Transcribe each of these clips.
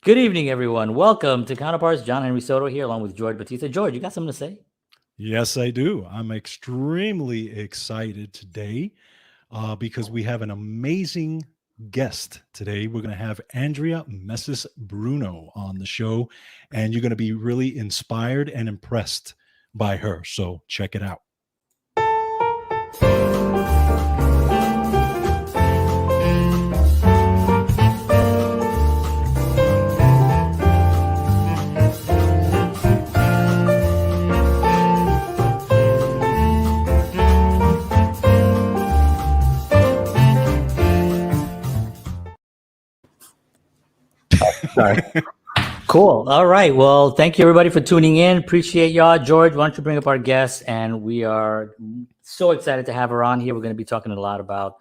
Good evening, everyone. Welcome to Counterparts. John Henry Soto here, along with George Batista. George, you got something to say? Yes, I do. I'm extremely excited today because we have an amazing guest today. We're going to have Andrea Mesis-Bruno on the show, and you're going to be really inspired and impressed by her. So check it out. Sorry. Cool. All right. Well, thank you, everybody, for tuning in. Appreciate y'all. George, why don't you bring up our guest? And we are so excited to have her on here. We're going to be talking a lot about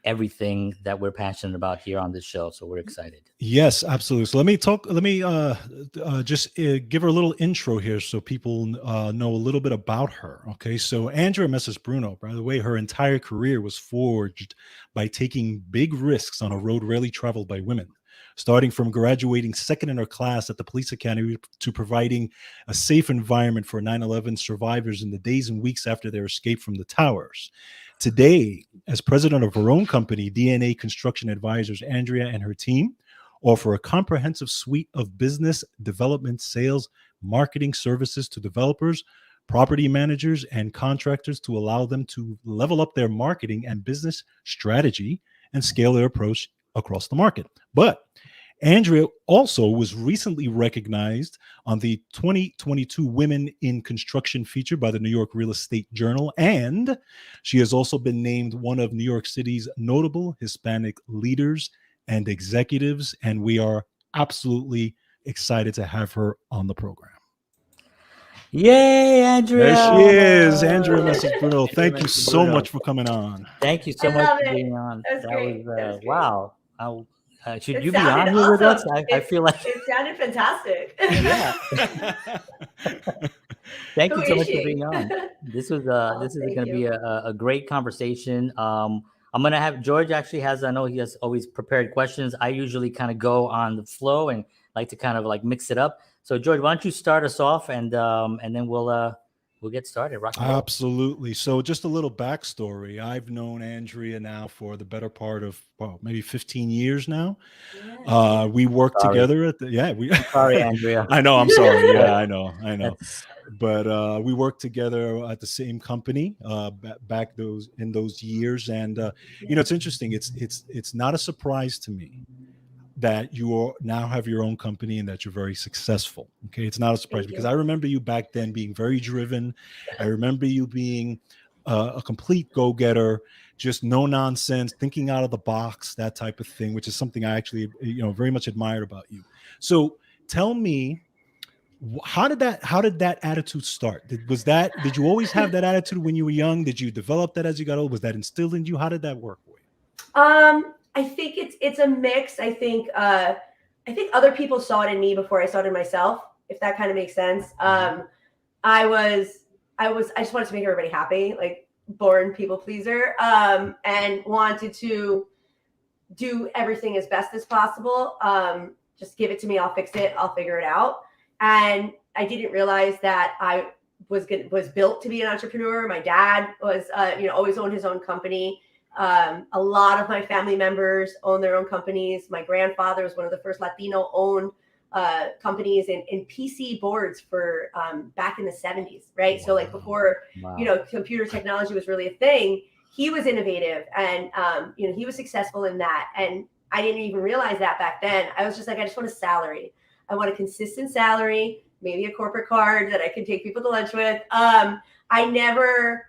everything that we're passionate about here on this show. So we're excited. Yes, absolutely. So let me just give her a little intro here so people know a little bit about her. Okay. So Andrea Mesis-Bruno, by the way, her entire career was forged by taking big risks on a road rarely traveled by women. Starting from graduating second in her class at the police academy to providing a safe environment for 9/11 survivors in the days and weeks after their escape from the towers. Today, as president of her own company, DNA Construction Advisors, Andrea and her team offer a comprehensive suite of business development, sales, marketing services to developers, property managers, and contractors to allow them to level up their marketing and business strategy and scale their approach across the market. But Andrea also was recently recognized on the 2022 Women in Construction feature by the New York Real Estate Journal, and she has also been named one of New York City's notable Hispanic leaders and executives, and we are absolutely excited to have her on the program. Yay, Andrea! There she is, Andrea Mesis-Bruno. Thank you so much for coming on. Thank you so much for being on. That was wow. Should you be on here with us? I feel like it sounded fantastic. Yeah. Thank you so much for being on. This is going to be a great conversation. I'm going to have George actually I know he has always prepared questions. I usually kind of go on the flow and like to kind of like mix it up. So George, why don't you start us off and then we'll get started. Absolutely. So just a little backstory. I've known Andrea now for the better part of maybe 15 years now. Yeah. We worked together at the Sorry, Andrea. I know. I'm sorry. Yeah, I know. But we worked together at the same company back in those years, and it's interesting. It's not a surprise to me that you now have your own company and that you're very successful. Okay. It's not a surprise because I remember you back then being very driven. I remember you being a complete go-getter, just no nonsense, thinking out of the box, that type of thing, which is something I actually, very much admired about you. So tell me, how did that attitude start? Did you always have that attitude when you were young? Did you develop that as you got old? Was that instilled in you? How did that work for you? I think it's a mix. I think other people saw it in me before I saw it in myself, if that kind of makes sense. I just wanted to make everybody happy, like born people pleaser, and wanted to do everything as best as possible. Just give it to me, I'll fix it, I'll figure it out. And I didn't realize that I was built to be an entrepreneur. My dad was, always owned his own company. A lot of my family members own their own companies. My grandfather was one of the first Latino-owned companies in PC boards for back in the 70s, right? Wow. So like before, computer technology was really a thing, he was innovative and, he was successful in that. And I didn't even realize that back then. I was just like, I just want a salary. I want a consistent salary, maybe a corporate card that I can take people to lunch with. I never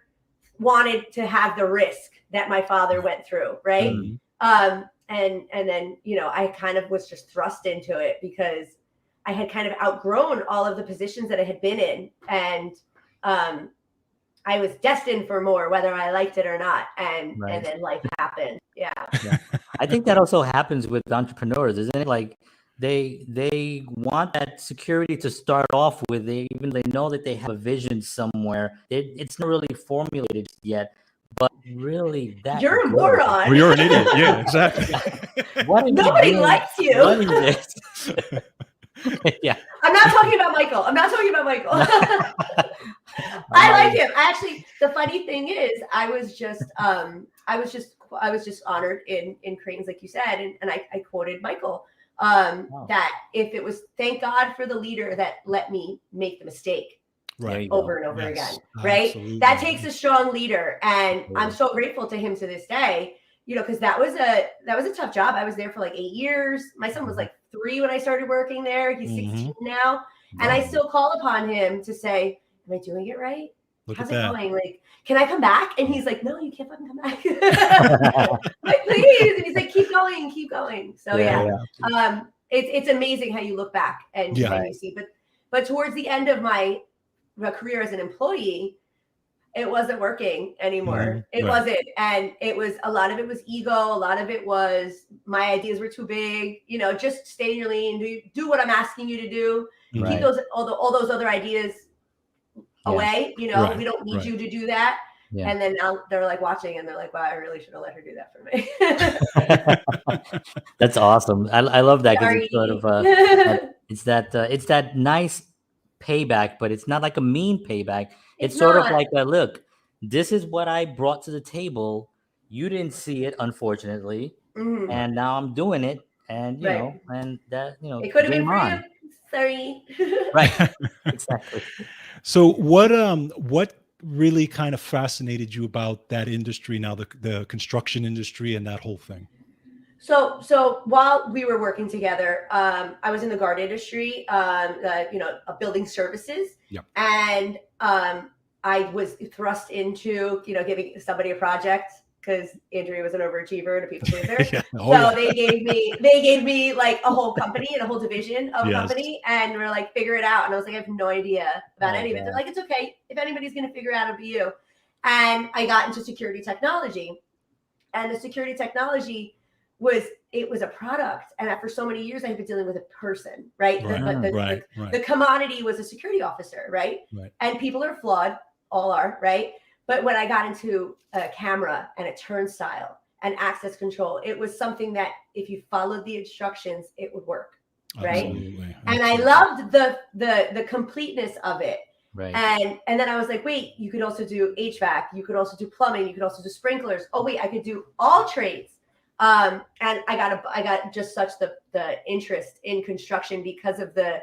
wanted to have the risk that my father went through, right? Mm-hmm. And then, I kind of was just thrust into it because I had kind of outgrown all of the positions that I had been in. And I was destined for more, whether I liked it or not. And then life happened. Yeah. I think that also happens with entrepreneurs, isn't it? Like they want that security to start off with. They know that they have a vision somewhere. It's not really formulated yet, but really that you're a moron. Well, you're an idiot. Yeah, exactly. Nobody likes you. Yeah. I'm not talking about Michael. I like him. The funny thing is, I was just honored in Cranes, like you said, and I quoted Michael that if it was, thank God for the leader that let me make the mistake over and over again, right? Absolutely. That takes a strong leader, and I'm so grateful to him to this day. Because that was a tough job. I was there for like 8 years. My son was like 3 when I started working there. He's 16 now, and I still call upon him to say, "Am I doing it right? How's it going? Like, can I come back?" And he's like, "No, you can't fucking come back." Like, please. And he's like, "Keep going." So it's amazing how you look back and you see. But towards the end of my career as an employee, it wasn't working anymore. It wasn't. And a lot of it was ego. A lot of it was my ideas were too big. Just stay in your lane, do what I'm asking you to do. Keep all those other ideas away. We don't need you to do that. Yeah. And then now they're like watching and they're like, wow, I really should have let her do that for me. That's awesome. I love that because it's sort of it's that nice payback, but it's not like a mean payback. It's sort of like look, this is what I brought to the table. You didn't see it, unfortunately, and now I'm doing it. And you know, and that it could have been for you. Sorry. Right. Exactly. So what really kind of fascinated you about that industry now, the construction industry and that whole thing? So while we were working together, I was in the guard industry, building services, and I was thrust into, giving somebody a project because Andrea was an overachiever and a people pleaser. They gave me like a whole company and a whole division of a company, and we're like, figure it out. And I was like, I have no idea about any of it. They're like, it's okay. If anybody's going to figure it out, it'll be you. And I got into security technology, and the security technology was a product, and for so many years I had been dealing with a person, right? The commodity was a security officer, right? And people are flawed, all are, right? But when I got into a camera and a turnstile and access control, it was something that if you followed the instructions, it would work, right? Absolutely. And I loved the completeness of it. Right. And then I was like, wait, you could also do HVAC, you could also do plumbing, you could also do sprinklers. Oh wait, I could do all trades. And I got just such the interest in construction because of the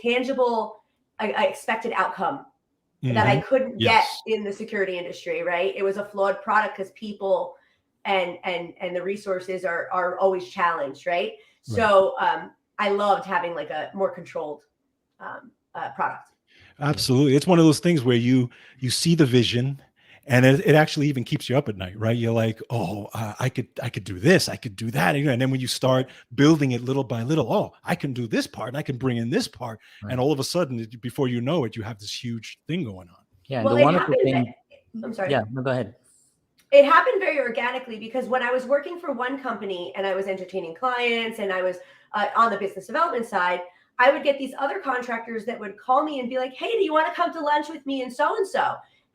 tangible I expected outcome that I couldn't get in the security industry, right? It was a flawed product because people and the resources are always challenged, right? So I loved having like a more controlled product. Absolutely. It's one of those things where you see the vision, and it actually even keeps you up at night, right? You're like, oh, I could do this, I could do that. And then when you start building it little by little, oh, I can do this part, and I can bring in this part. Right. And all of a sudden, before you know it, you have this huge thing going on. Yeah. And the wonderful thing. I'm sorry. Yeah, no, go ahead. It happened very organically because when I was working for one company and I was entertaining clients and I was on the business development side, I would get these other contractors that would call me and be like, hey, do you want to come to lunch with me and so?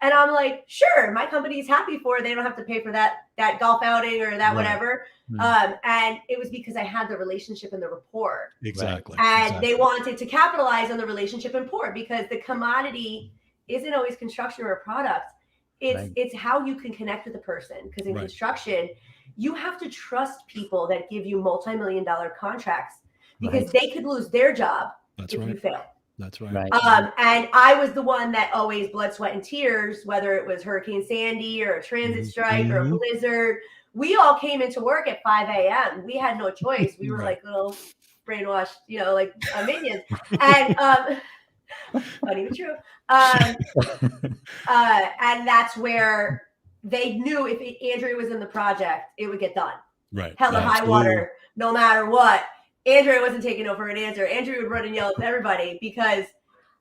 And I'm like, sure, my company's happy for it. They don't have to pay for that golf outing or that whatever. And it was because I had the relationship and the rapport. Exactly. And they wanted to capitalize on the relationship and rapport because the commodity isn't always construction or a product. It's how you can connect with a person. Because in construction, you have to trust people that give you multi-million-dollar contracts because they could lose their job if you fail. That's right. And I was the one that always blood, sweat, and tears, whether it was Hurricane Sandy or a transit strike or a blizzard. We all came into work at 5 a.m. We had no choice. We were like little brainwashed, like minions. And not even true. And that's where they knew if Andrea was in the project, it would get done. Right. Hell or high water, no matter what. Andrea wasn't taking over an answer. Andrea would run and yell at everybody because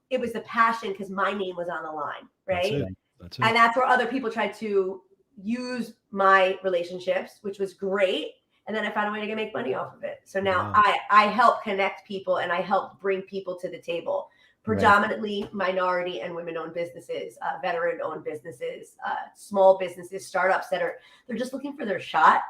it was the passion because my name was on the line, right? That's it. And that's where other people tried to use my relationships, which was great. And then I found a way to make money off of it. So now I help connect people and I help bring people to the table. Predominantly minority and women-owned businesses, veteran-owned businesses, small businesses, startups they're just looking for their shot,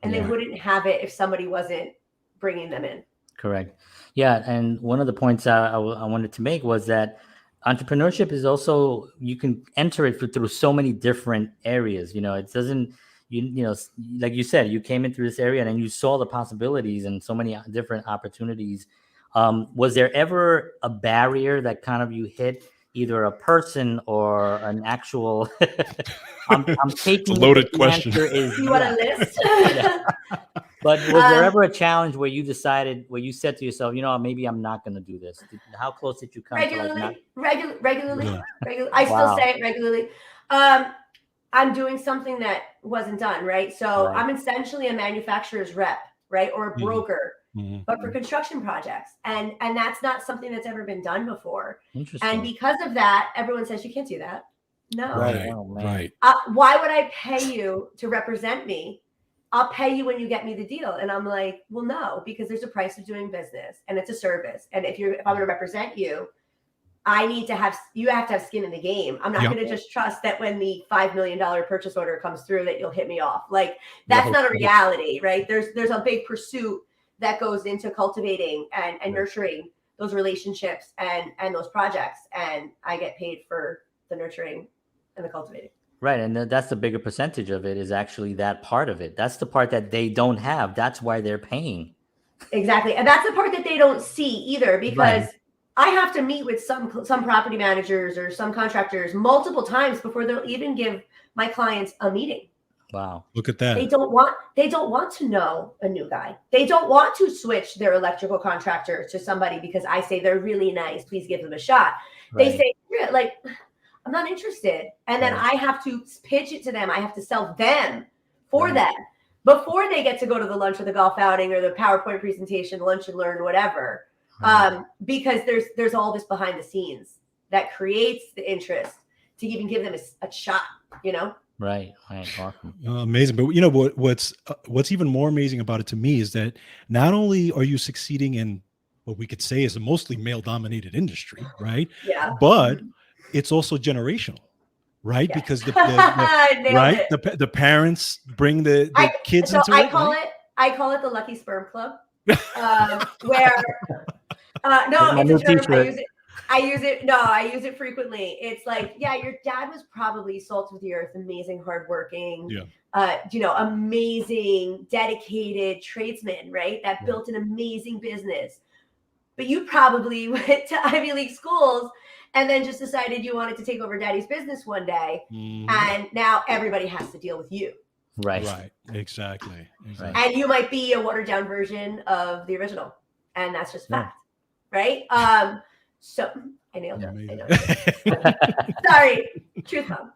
and they wouldn't have it if somebody wasn't bringing them in. Correct. Yeah, and one of the points I wanted to make was that entrepreneurship is also, you can enter it through so many different areas. It doesn't, like you said, you came in through this area and then you saw the possibilities and so many different opportunities. Was there ever a barrier that kind of you hit, either a person or an actual? I'm taking It's a loaded the question. answer is You want a list? yeah. But was there ever a challenge where you decided, where you said to yourself, maybe I'm not going to do this? How close did you come Regularly, to regularly. Yeah. I still Wow. say it regularly. I'm doing something that wasn't done, right? So Right. I'm essentially a manufacturer's rep, right? Or a Mhm. broker, Mhm. but for construction projects. And that's not something that's ever been done before. Interesting. And because of that, everyone says you can't do that. No. Right. Oh, man. Right. Why would I pay you to represent me? I'll pay you when you get me the deal. And I'm like, well, no, because there's a price of doing business and it's a service. And if I'm going to represent you, you have to have skin in the game. I'm not Yep. going to just trust that when the $5 million purchase order comes through that you'll hit me off. Like, that's Right. not a reality, right? There's a big pursuit that goes into cultivating and nurturing those relationships and those projects. And I get paid for the nurturing and the cultivating. Right. And that's the bigger percentage of it, is actually that part of it. That's the part that they don't have. That's why they're paying. Exactly. And that's the part that they don't see either, because Right. I have to meet with some property managers or some contractors multiple times before they'll even give my clients a meeting. Wow. Look at that. They don't want to know a new guy. They don't want to switch their electrical contractor to somebody because I say they're really nice. Please give them a shot. Right. They say, like, I'm not interested. And then Right. I have to pitch it to them. I have to sell them for Right. them before they get to go to the lunch or the golf outing or the PowerPoint presentation, lunch and learn, whatever. Right. Because there's all this behind the scenes that creates the interest to even give them a shot, Right. Awesome. Amazing. But what's even more amazing about it to me is that not only are you succeeding in what we could say is a mostly male dominated industry, right? Yeah. But it's also generational, right? Yeah. Because the Nailed it. the parents bring the kids into I it. call it the Lucky Sperm Club, where no, My it's new a term. t-shirt. I use it frequently. It's like, yeah, your dad was probably salt of the earth, amazing, hardworking, amazing, dedicated tradesman, right? That built an amazing business. But you probably went to Ivy League schools and then just decided you wanted to take over daddy's business one day. Mhm. And now everybody has to deal with you. Right. Right. Exactly. And you might be a watered down version of the original. And that's just fact. Right? So I nailed it. Amazing. Sorry. Truth bomb.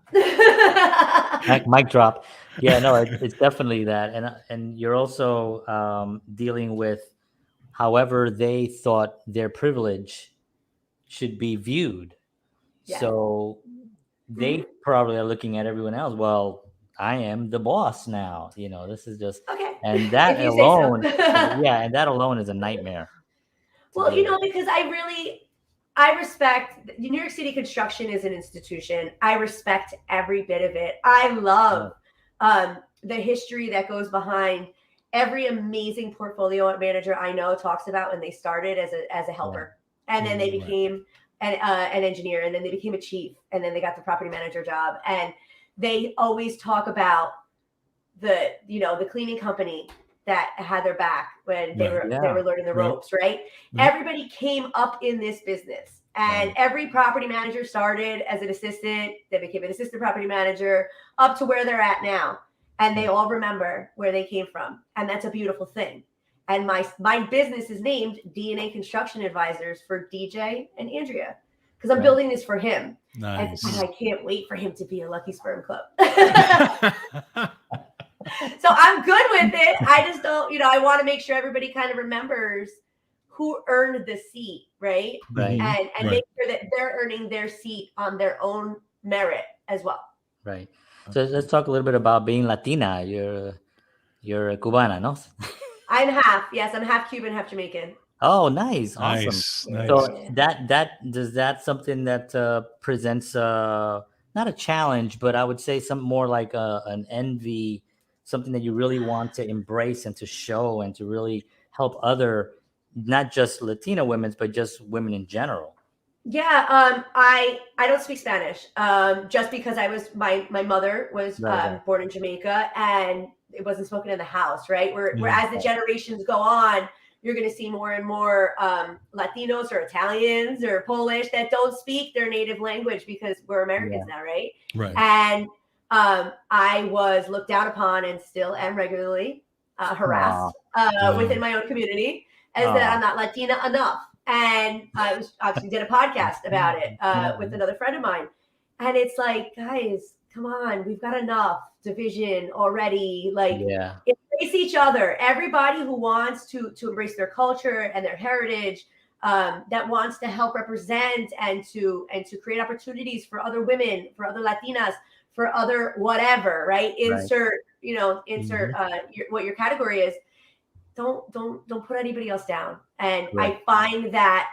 Mic drop. Yeah, no, it's definitely that. And you're also dealing with however they thought their privilege should be viewed. Yeah. So they probably are looking at everyone else. Well, I am the boss now. This is just Okay. And that If you say so. alone, and that alone is a nightmare. Well, because I respect New York City construction is an institution. I respect every bit of it. I love the history that goes behind every amazing portfolio manager I know talks about when they started as a helper, and then they became an engineer, and then they became a chief, and then they got the property manager job, and they always talk about the cleaning company that had their back when they were learning the ropes, right? Everybody came up in this business, and every property manager started as an assistant, they became an assistant property manager, up to where they're at now. And they all remember where they came from. And that's a beautiful thing. And my business is named DNA Construction Advisors for DJ and Andrea, because I'm building this for him. Nice. And I can't wait for him to be a Lucky Sperm Club. So I'm good with it. I just don't, I want to make sure everybody kind of remembers who earned the seat, right? Right. And make sure that they're earning their seat on their own merit as well. Right. So let's talk a little bit about being Latina. You're a Cubana, no? I'm half. Yes, I'm half Cuban, half Jamaican. Oh, nice. Awesome. Nice. So that's something that presents not a challenge, but I would say something more like an envy, something that you really want to embrace and to show and to really help other not just Latina women, but just women in general? Yeah, I don't speak Spanish. Just because my mother was Right. born in Jamaica and it wasn't spoken in the house, right? Where Yeah. as the generations go on, you're going to see more and more Latinos or Italians or Polish that don't speak their native language because we're Americans now, right? Right. And I was looked down upon and still am regularly harassed within my own community as that I'm not Latina enough. And I was obviously did a podcast about it with another friend of mine. And it's like, guys, come on, we've got enough division already. Like, embrace each other. Everybody who wants to embrace their culture and their heritage, that wants to help represent and to create opportunities for other women, for other Latinas, for other whatever, right? Insert what your category is. Don't put anybody else down. And I find that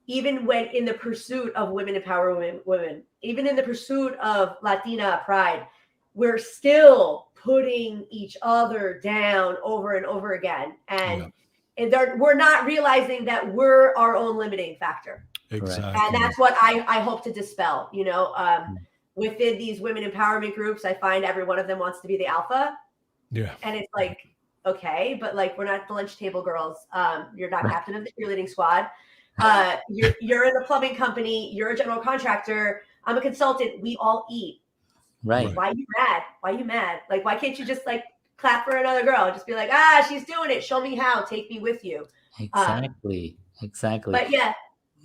even when in the pursuit of women empower women, even in the pursuit of Latina pride, we're still putting each other down over and over again. And we're not realizing that we're our own limiting factor. Exactly. And that's what I hope to dispel, within these women empowerment groups. I find every one of them wants to be the alpha. Yeah. And it's like, okay, but like, we're not the lunch table girls. You're not captain of the cheerleading squad. You're in a plumbing company. You're a general contractor. I'm a consultant. We all eat. Right. Why are you mad? Like, why can't you just like clap for another girl? Just be like, she's doing it. Show me how. Take me with you. Exactly. But yeah.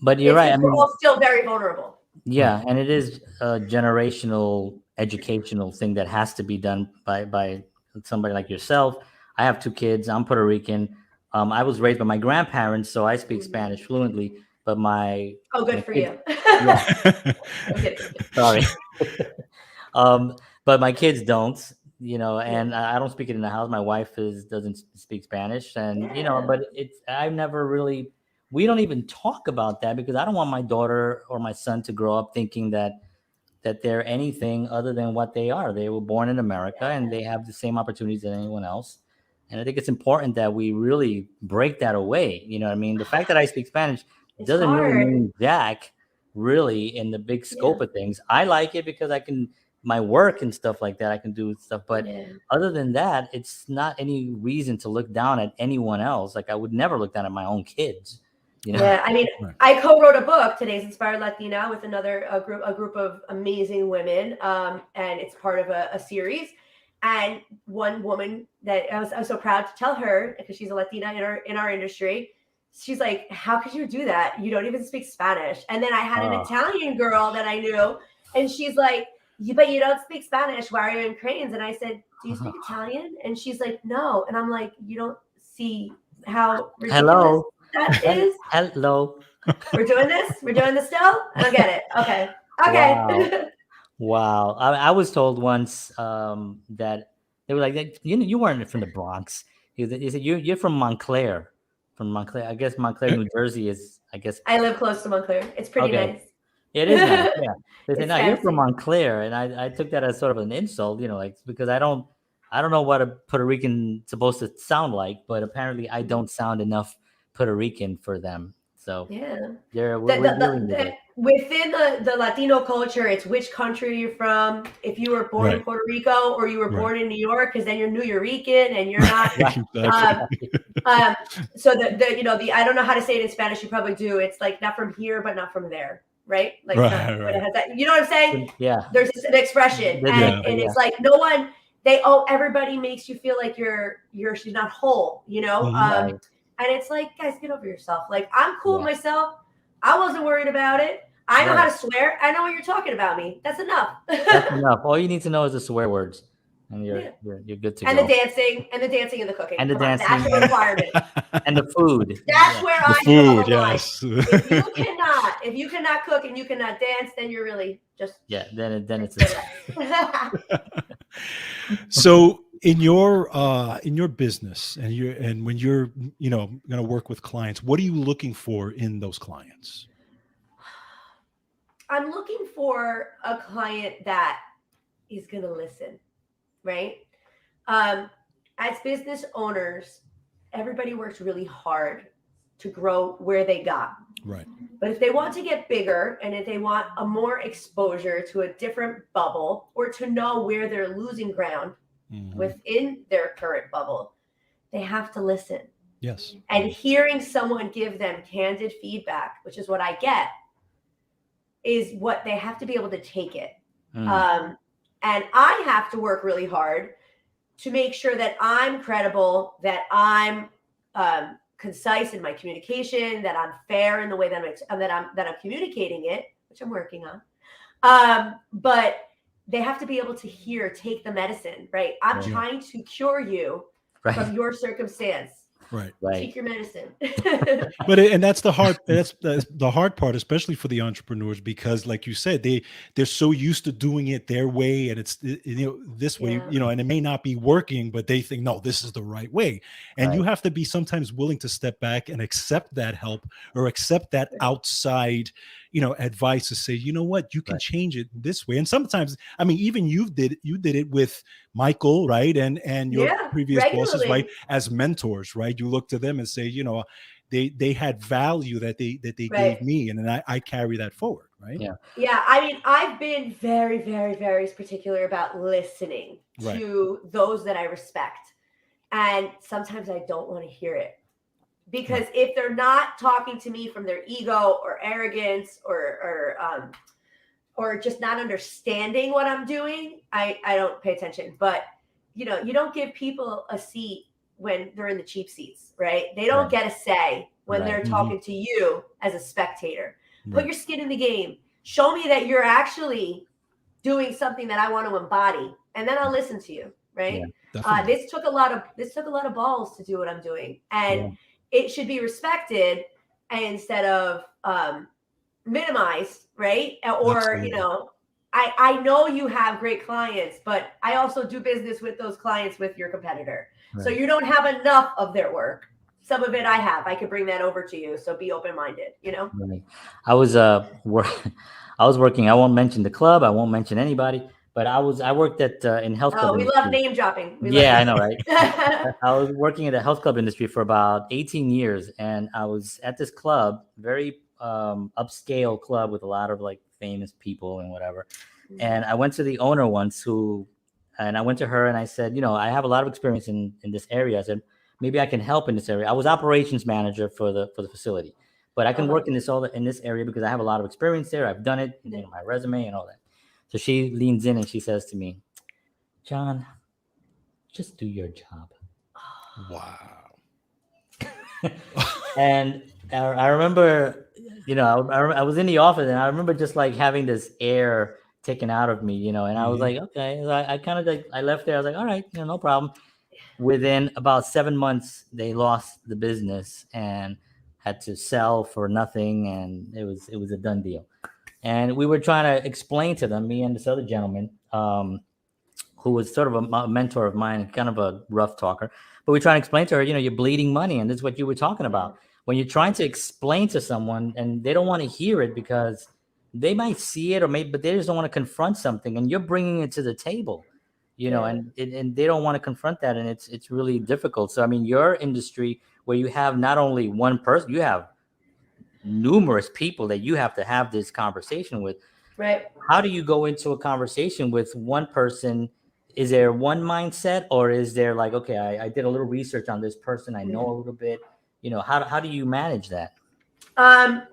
But you're right. We're all still very vulnerable. Yeah, and it is a generational educational thing that has to be done by somebody like yourself. I have 2 kids. I'm Puerto Rican. I was raised by my grandparents, so I speak Spanish fluently. But good for you. Sorry. But my kids don't, and I don't speak it in the house. My wife doesn't speak Spanish, and but we don't even talk about that because I don't want my daughter or my son to grow up thinking that they're anything other than what they are. They were born in America and they have the same opportunities as anyone else. And I think it's important that we really break that away. You know what I mean? The fact that I speak Spanish doesn't really mean jack, really, in the big scope of things. I like it because my work and stuff like that, I can do stuff. But other than that, it's not any reason to look down at anyone else. Like, I would never look down at my own kids. Yeah, I mean, I co-wrote a book, Today's Inspired Latina, with a group of amazing women, and it's part of a series. And one woman that I was so proud to tell her, because she's a Latina in our industry, she's like, "How could you do that? You don't even speak Spanish." And then I had an Italian girl that I knew, and she's like, "But you don't speak Spanish. Why are you in Cranes?" And I said, "Do you speak Italian?" And she's like, "No." And I'm like, "You don't see how ridiculous that is?" Hello. We're doing this still? I don't get it. Okay. Wow. I was told once that they were like, you weren't from the Bronx. He said, you're from Montclair. I guess Montclair, New Jersey is, I guess. I live close to Montclair. It's pretty nice. It is nice. Yeah. They said, "No, you're from Montclair," and I took that as sort of an insult, like, because I don't know what a Puerto Rican is supposed to sound like, but apparently I don't sound enough Puerto Rican for them. So within the Latino culture, it's which country you're from. If you were born in Puerto Rico or you were born in New York, because then you're Nuyorican and you're not. So the I don't know how to say it in Spanish. You probably do. It's like not from here, but not from there, right? Like but it has that. You know what I'm saying? Yeah. There's an expression, and it's like no one. Everybody makes you feel like she's not whole, And it's like, guys, get over yourself. Like, I'm cool with myself. I wasn't worried about it. I know how to swear. I know what you're talking about me. That's enough. That's enough. All you need to know is the swear words, and you're good to go. And the dancing and the cooking. And the dancing. That's a requirement. And the food. That's where I food. Yes. If you cannot cook and you cannot dance, then you're really just Then it's. So in your business and when you're going to work with clients, what are you looking for in those clients? I'm looking for a client that is going to listen, right? As business owners, everybody works really hard to grow where they got. Right. But if they want to get bigger and if they want a more exposure to a different bubble or to know where they're losing ground within their current bubble, they have to listen. Yes. And hearing someone give them candid feedback, which is what I get, is what they have to be able to take it. And I have to work really hard to make sure that I'm credible, that I'm concise in my communication, that I'm fair in the way that I'm communicating it, which I'm working on. But they have to be able to take the medicine, right? I'm trying to cure you from your circumstance. Right. Take your medicine. And that's the hard part, especially for the entrepreneurs, because like you said, they're so used to doing it their way, and it's this way, and it may not be working, but they think, no, this is the right way. And you have to be sometimes willing to step back and accept that help or accept that outside advice to say, you know what, you can change it this way. And sometimes, I mean, even you did it with Michael, right? And your previous bosses, right? As mentors, right? You look to them and say, they had value that they gave me, and then I carry that forward, right? Yeah. I mean, I've been very, very, very particular about listening to those that I respect. And sometimes I don't want to hear it. Because if they're not talking to me from their ego or arrogance or just not understanding what I'm doing, I don't pay attention. But you don't give people a seat when they're in the cheap seats, right? They don't get a say when they're talking to you as a spectator. Put your skin in the game. Show me that you're actually doing something that I want to embody, and then I'll listen to you, right? This took a lot of balls to do what I'm doing, and it should be respected instead of minimized, right? Or, I know you have great clients, but I also do business with those clients with your competitor. Right. So you don't have enough of their work. Some of it I have. I could bring that over to you. So be open-minded, Right. I was working. I won't mention the club. I won't mention anybody. But I worked at in health club. Oh, we love name dropping. I know, right? I was working at the health club industry for about 18 years, and I was at this club, very upscale club with a lot of like famous people and whatever. And I went to the owner once, and I went to her and I said, I have a lot of experience in this area. I said, maybe I can help in this area. I was operations manager for the facility, but I can work in this area because I have a lot of experience there. I've done it, my resume and all that. So she leans in and she says to me, John, just do your job. Wow. And I remember, I was in the office and I remember just like having this air taken out of me, and I was like, okay. So I kind of like, I left there. I was like, all right, no problem. Within about 7 months, they lost the business and had to sell for nothing. And it was a done deal. And we were trying to explain to them, me and this other gentleman, who was sort of a mentor of mine, kind of a rough talker. But we're trying to explain to her, you're bleeding money. And this is what you were talking about. When you're trying to explain to someone and they don't want to hear it because they might see it but they just don't want to confront something. And you're bringing it to the table, and they don't want to confront that. And it's really difficult. So, I mean, your industry where you have not only one person, you have numerous people that you have to have this conversation with. Right. How do you go into a conversation with one person? Is there one mindset, or is there like, okay, I did a little research on this person, I know a little bit, how do you manage that?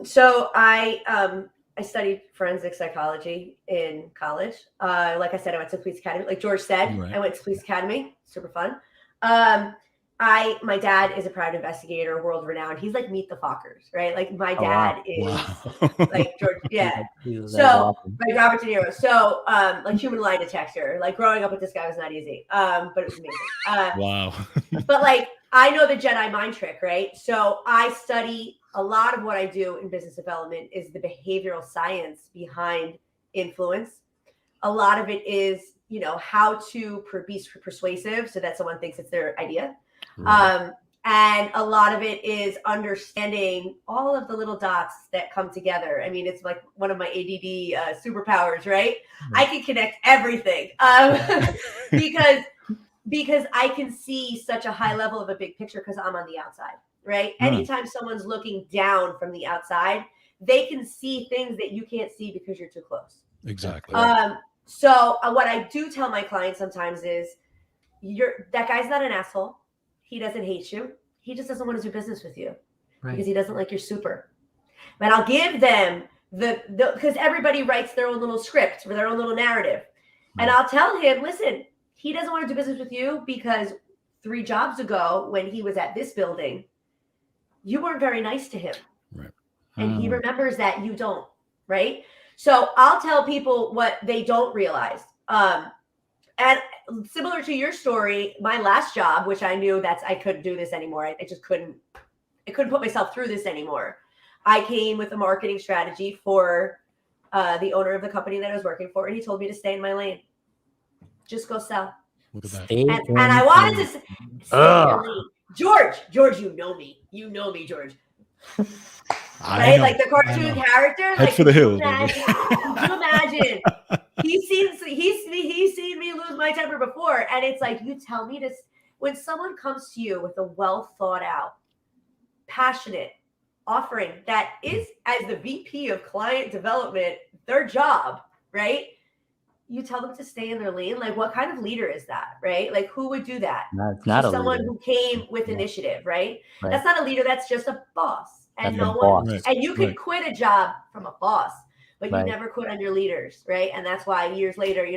So I studied forensic psychology in college. Like I said, I went to police academy. Like George said, I went to police academy. Super fun. My dad is a private investigator, world renowned. He's like Meet the Fockers, right? Like my dad is like George. Yeah. So awesome. Like Robert De Niro. So like human lie detector. Like growing up with this guy was not easy. But it was amazing. Wow. But like I know the Jedi mind trick, right? So I study a lot of what I do in business development is the behavioral science behind influence. A lot of it is, how to be persuasive so that someone thinks it's their idea. Right. And a lot of it is understanding all of the little dots that come together. I mean, it's like one of my ADD superpowers, right? I can connect everything because I can see such a high level of a big picture because I'm on the outside, right? Anytime someone's looking down from the outside, they can see things that you can't see because you're too close. Exactly. So what I do tell my clients sometimes is, that guy's not an asshole. He doesn't hate you. He just doesn't want to do business with you because he doesn't like your super. But I'll give them because everybody writes their own little script or their own little narrative. And I'll tell him, listen, he doesn't want to do business with you because 3 jobs ago when he was at this building, you weren't very nice to him. Right. And he remembers that you don't, right? So I'll tell people what they don't realize. And similar to your story, my last job, which I knew I couldn't do this anymore. I just couldn't put myself through this anymore. I came with a marketing strategy for the owner of the company that I was working for, and he told me to stay in my lane. Just go sell. Look at that. And I wanted to stay in my lane. George, you know me, George. Right, like the cartoon character. Head for the hills. Could you imagine? He's seen me lose my temper before, and it's like, you tell me to. When someone comes to you with a well thought out, passionate offering that is, as the VP of client development, their job, right? You tell them to stay in their lane. Like, what kind of leader is that, right? Like, who would do that? That's not a someone leader. Who came with initiative, right? That's not a leader. That's just a boss. And That's no a one, boss. and you could quit a job from a boss, but you never quit on your leaders, right? And that's why years later,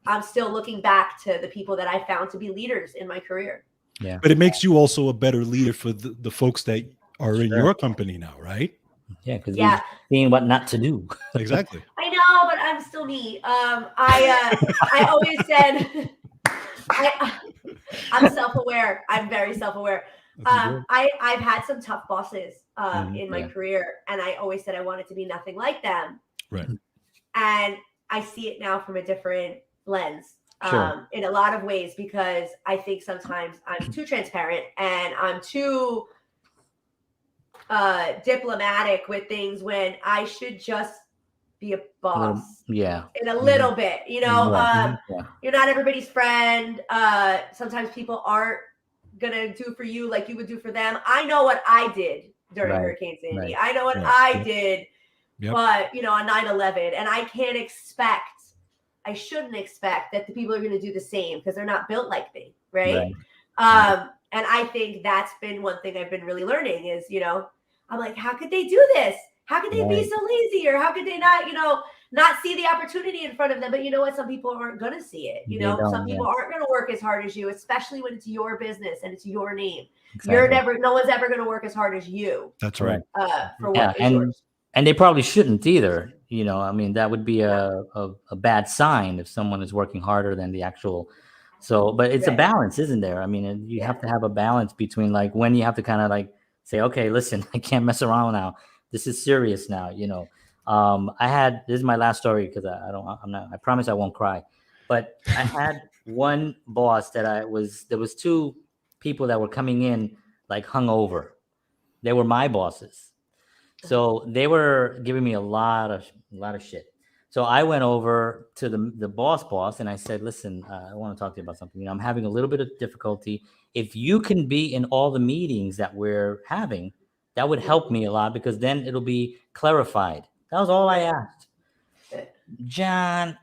I'm still looking back to the people that I found to be leaders in my career. Yeah. But it makes you also a better leader for the folks that are in your company now, right? Yeah, because you're seeing what not to do. Exactly. I know, but I'm still me. I always said I'm self-aware. I'm very self-aware. I've had some tough bosses in my career, and I always said I wanted to be nothing like them. Right. And I see it now from a different lens. Sure. In a lot of ways, because I think sometimes I'm too transparent and I'm too diplomatic with things when I should just be a boss. In a little bit, you're not everybody's friend. Sometimes people aren't gonna do for you like you would do for them. I know what I did during Hurricane Sandy. I know what I did, but on 9/11, and I shouldn't expect that the people are going to do the same because they're not built like me, right? And I think that's been one thing I've been really learning is, I'm like, how could they do this? How could they be so lazy? Or how could they not see the opportunity in front of them? But you know what? Some people aren't going to see it. Some people aren't going to work as hard as you, especially when it's your business and it's your name. Exactly. No one's ever going to work as hard as you. That's right. For what is yours. And they probably shouldn't either. That would be a bad sign if someone is working harder than the actual. So, but it's a balance, isn't there? You have to have a balance between like when you have to kind of like say, okay, listen, I can't mess around now. This is serious now. This is my last story because I promise I won't cry. But I had one boss there was 2 people that were coming in like hungover. They were my bosses. So they were giving me a lot of shit. So I went over to the boss and I said, listen, I want to talk to you about something. I'm having a little bit of difficulty. If you can be in all the meetings that we're having, that would help me a lot because then it'll be clarified. That was all I asked. John,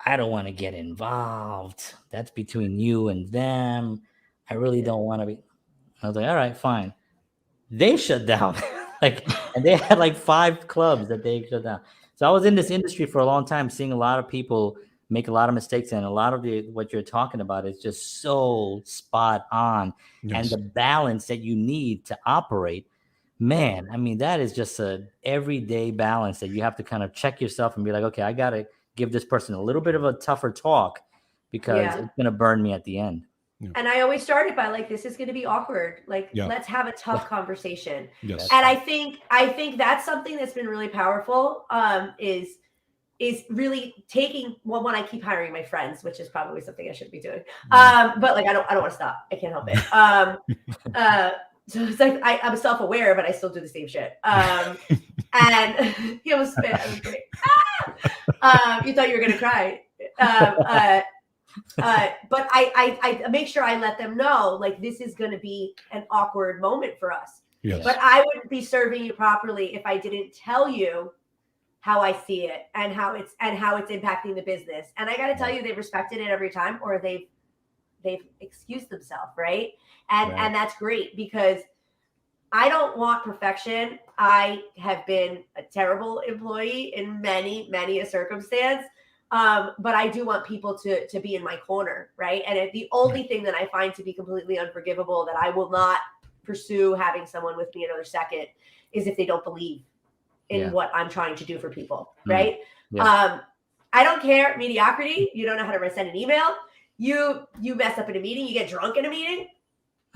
I don't want to get involved. That's between you and them. I really don't want to be. I was like, all right, fine. They shut down. And they had like 5 clubs that they shut down. So I was in this industry for a long time, seeing a lot of people make a lot of mistakes, and a lot of what you're talking about is just so spot on. Yes. And the balance that you need to operate, man, that is just a everyday balance that you have to kind of check yourself and be like, okay, I got to give this person a little bit of a tougher talk because it's going to burn me at the end. Yeah. And I always started by like, this is going to be awkward. Like, let's have a tough conversation. Yes. And I think that's something that's been really powerful. Is really taking when I keep hiring my friends, which is probably something I shouldn't be doing. But like, I don't want to stop. I can't help it. So it's like I'm self-aware, but I still do the same shit. And he almost spit. I was great. You thought you were gonna cry. But I make sure I let them know, like, this is going to be an awkward moment for us. Yes. But I wouldn't be serving you properly if I didn't tell you how I see it and how it's impacting the business. And I got to tell you, they've respected it every time, or they've excused themselves, right? And that's great, because I don't want perfection. I have been a terrible employee in many a circumstance. But I do want people to be in my corner, right? And the only thing that I find to be completely unforgivable, that I will not pursue having someone with me another second, is if they don't believe in what I'm trying to do for people, right? I don't care. Mediocrity. You don't know how to send an email. You mess up in a meeting. You get drunk in a meeting.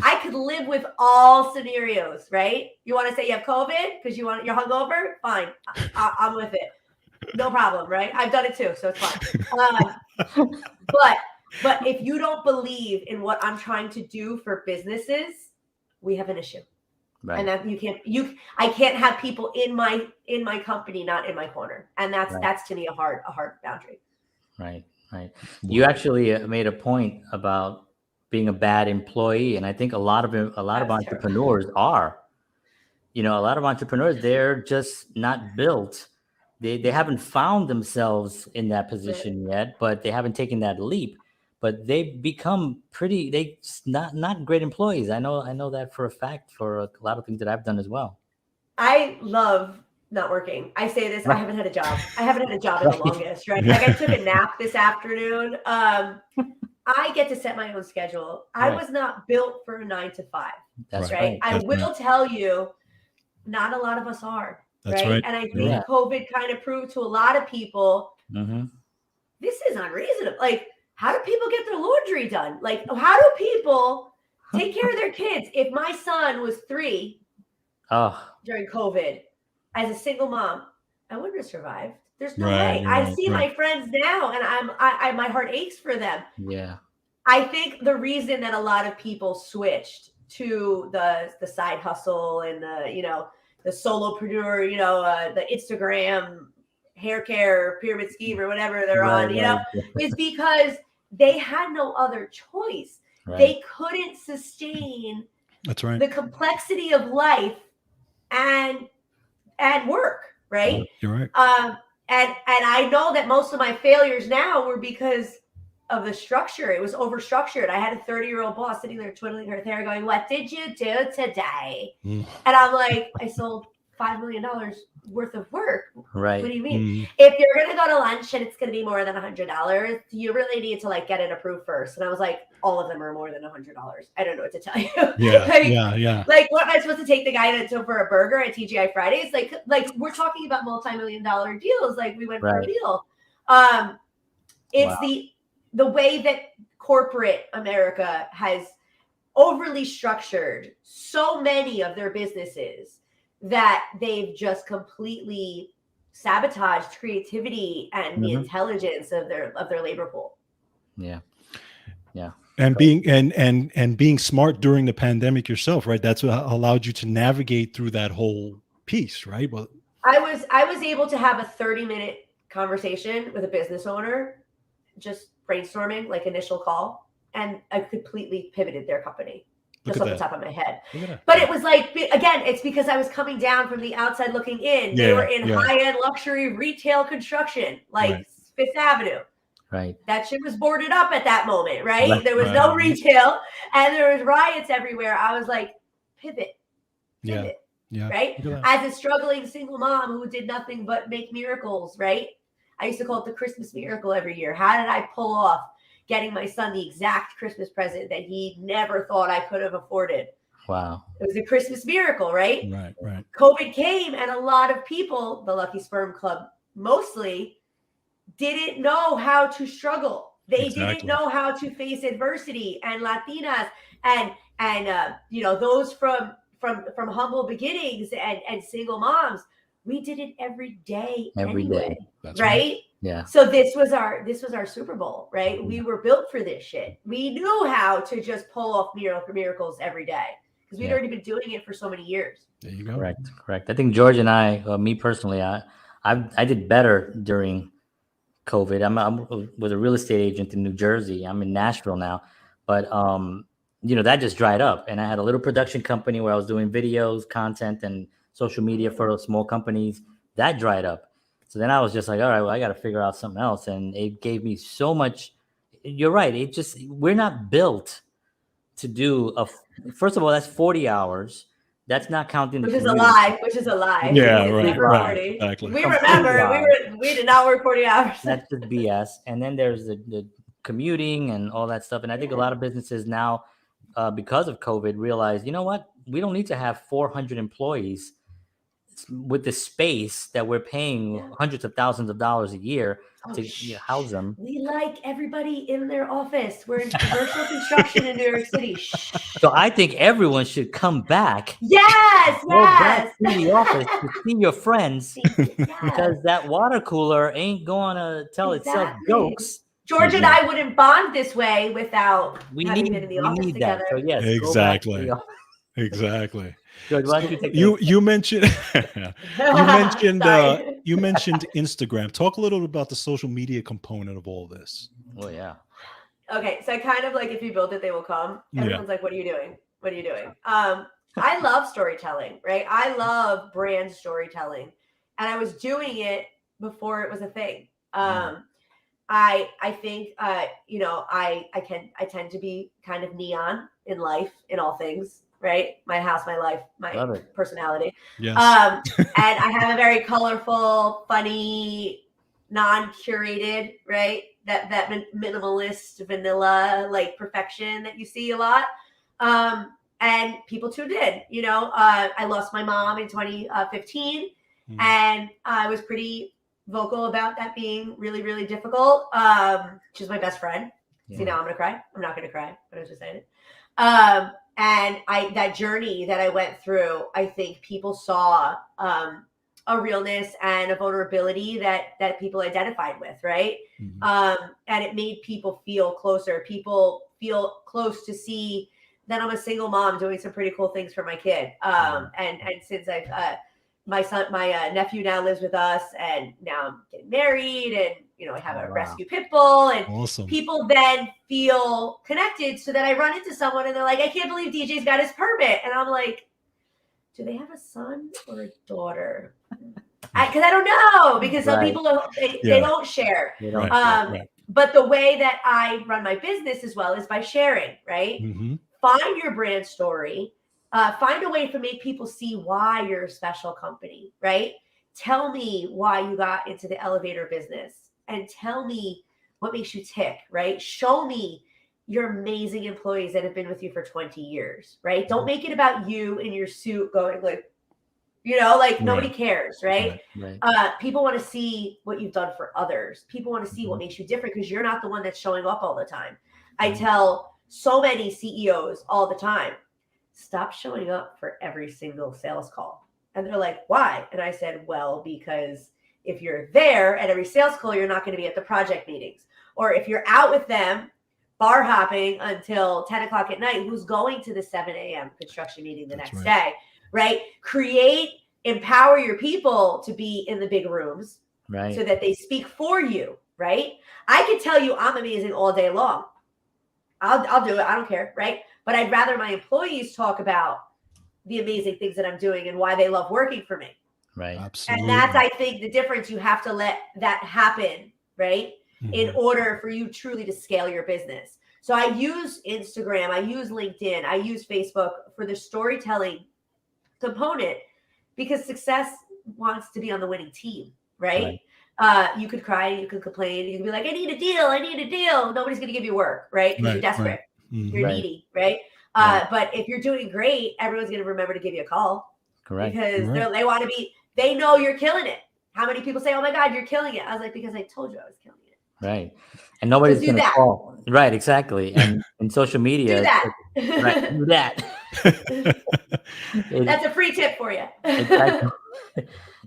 I could live with all scenarios, right? You want to say you have COVID because you're hungover? Fine, I'm with it. No problem, right? I've done it too, so it's fine. But if you don't believe in what I'm trying to do for businesses, we have an issue. Right. And that I can't have people in my company not in my corner, and that's to me a hard boundary. Right. You actually made a point about being a bad employee, and I think a lot of entrepreneurs are. A lot of entrepreneurs, they're just not built. They haven't found themselves in that position yet, but they haven't taken that leap. But they've become not great employees. I know that for a fact, for a lot of things that I've done as well. I love not working. I say this, I haven't had a job. I haven't had a job in the longest, right? Like, I took a nap this afternoon. I get to set my own schedule. I was not built for a 9 to 5. That's right. I will tell you, not a lot of us are. That's right. And I think COVID kind of proved to a lot of people, this is unreasonable. Like, how do people get their laundry done? Like, how do people take care of their kids? If my son was 3 during COVID as a single mom, I wouldn't have survived. There's no way. I see my friends now, and I my heart aches for them. Yeah. I think the reason that a lot of people switched to the side hustle and the solopreneur, the Instagram hair care pyramid scheme or whatever they're on, is because they had no other choice. Right. They couldn't sustain the complexity of life and work, right? You're right. And I know that most of my failures now were because of the structure. It was overstructured. I had a 30-year-old boss sitting there twiddling her hair going, "What did you do today?" And I'm like, I sold $5 million worth of work. Right. What do you mean? If you're going to go to lunch and it's going to be more than $100, you really need to get it approved first. And I was like, all of them are more than $100. I don't know what to tell you. Yeah. Like, what am I supposed to take the guy for a burger at TGI Fridays? Like we're talking about multi-million-dollar deals. Like, we went for a deal. It's the way that corporate America has overly structured so many of their businesses that they've just completely sabotaged creativity and the intelligence of their labor pool. Yeah. And being smart during the pandemic yourself, right? That's what allowed you to navigate through that whole piece, right? Well, I was able to have a 30-minute conversation with a business owner, just brainstorming, like initial call, and I completely pivoted their company. Just off the top of my head. But it was like, again, it's because I was coming down from the outside looking in. They were in high-end luxury retail construction, like Fifth Avenue. Right. That shit was boarded up at that moment, right? There was no retail, and there was riots everywhere. I was like, pivot. Yeah. Right? As a struggling single mom who did nothing but make miracles, right? I used to call it the Christmas miracle every year. How did I pull off getting my son the exact Christmas present that he never thought I could have afforded? Wow. It was a Christmas miracle, right? Right. COVID came, and a lot of people, the Lucky Sperm Club mostly, didn't know how to struggle. They didn't know how to face adversity, and Latinas and those from humble beginnings and single moms, we did it every day. That's right? Yeah. So this was our Super Bowl, right? We were built for this shit. We knew how to just pull off miracles every day because we'd already been doing it for so many years. There you go. Correct. I think George and I, me personally, I did better during COVID. I'm with a real estate agent in New Jersey. I'm in Nashville now, but that just dried up. And I had a little production company where I was doing videos, content, and social media for small companies. That dried up. So then I was just like, all right, well, I got to figure out something else. And it gave me so much. You're right. We're not built to do first of all, that's 40 hours. That's not counting the Which is a commute. lie. Which is a lie. Yeah, It's right, never right, 40. exactly. We remember we did not work 40 hours. That's just BS. And then there's the commuting and all that stuff. And I think a lot of businesses now, because of COVID, realize, you know what? We don't need to have 400 employees with the space that we're paying hundreds of thousands of dollars a year to house them. We like everybody in their office. We're in commercial construction in New York City. So I think everyone should come back. Yes, Go back to the office to see your friends, because that water cooler ain't going to tell itself jokes. George and I wouldn't bond this way without having been in the office together. So yes, exactly. Exactly. George, why don't you take you mentioned you mentioned Instagram. Talk a little bit about the social media component of all this. Oh yeah. Okay, so I kind of like, if you build it, they will come. Everyone's like, what are you doing? What are you doing? I love storytelling, right? I love brand storytelling, and I was doing it before it was a thing. I think I tend to be kind of neon in life, in all things. Right? My house, my life, my personality. Yes. And I have a very colorful, funny, non-curated, right? That minimalist, vanilla, like perfection that you see a lot. And people tuned in, I lost my mom in 2015 and I was pretty vocal about that being really, really difficult. She's my best friend. See, now I'm going to cry. I'm not going to cry, but I was just saying it. And that journey that I went through, I think people saw a realness and a vulnerability that people identified with, right? And it made people feel closer. People feel close to see that I'm a single mom doing some pretty cool things for my kid. And since my nephew now lives with us, and now I'm getting married, and I have a rescue pit bull, and people then feel connected, so that I run into someone and they're like, I can't believe DJ's got his permit. And I'm like, do they have a son or a daughter? Because I don't know, because some people they don't share. But the way that I run my business as well is by sharing, right? Find your brand story. Find a way to make people see why you're a special company, right? Tell me why you got into the elevator business, and tell me what makes you tick, right? Show me your amazing employees that have been with you for 20 years, right? Don't make it about you in your suit going like, nobody cares, right? People want to see what you've done for others. People want to see what makes you different, because you're not the one that's showing up all the time. I tell so many CEOs all the time, stop showing up for every single sales call. And they're like, why? And I said, well, because if you're there at every sales call, you're not going to be at the project meetings. Or if you're out with them bar hopping until 10 o'clock at night, who's going to the 7 a.m. construction meeting the next day, right? Empower your people to be in the big rooms, right? So that they speak for you, right? I could tell you I'm amazing all day long. I'll do it. I don't care, right? But I'd rather my employees talk about the amazing things that I'm doing and why they love working for me. Right. Absolutely. And that's, I think, the difference. You have to let that happen, right? In order for you truly to scale your business. So I use Instagram, I use LinkedIn, I use Facebook for the storytelling component, because success wants to be on the winning team, right? You could cry, you could complain, you could be like, I need a deal. Nobody's going to give you work, right? Because you're desperate. You're needy, right? But if you're doing great, everyone's going to remember to give you a call. Correct. Because they want to be, they know you're killing it. How many people say, oh my God, you're killing it? I was like, because I told you I was killing it. Right. And nobody's going to call. Right. Exactly. And in social media. Do that. Right, do that. That's a free tip for you. Exactly.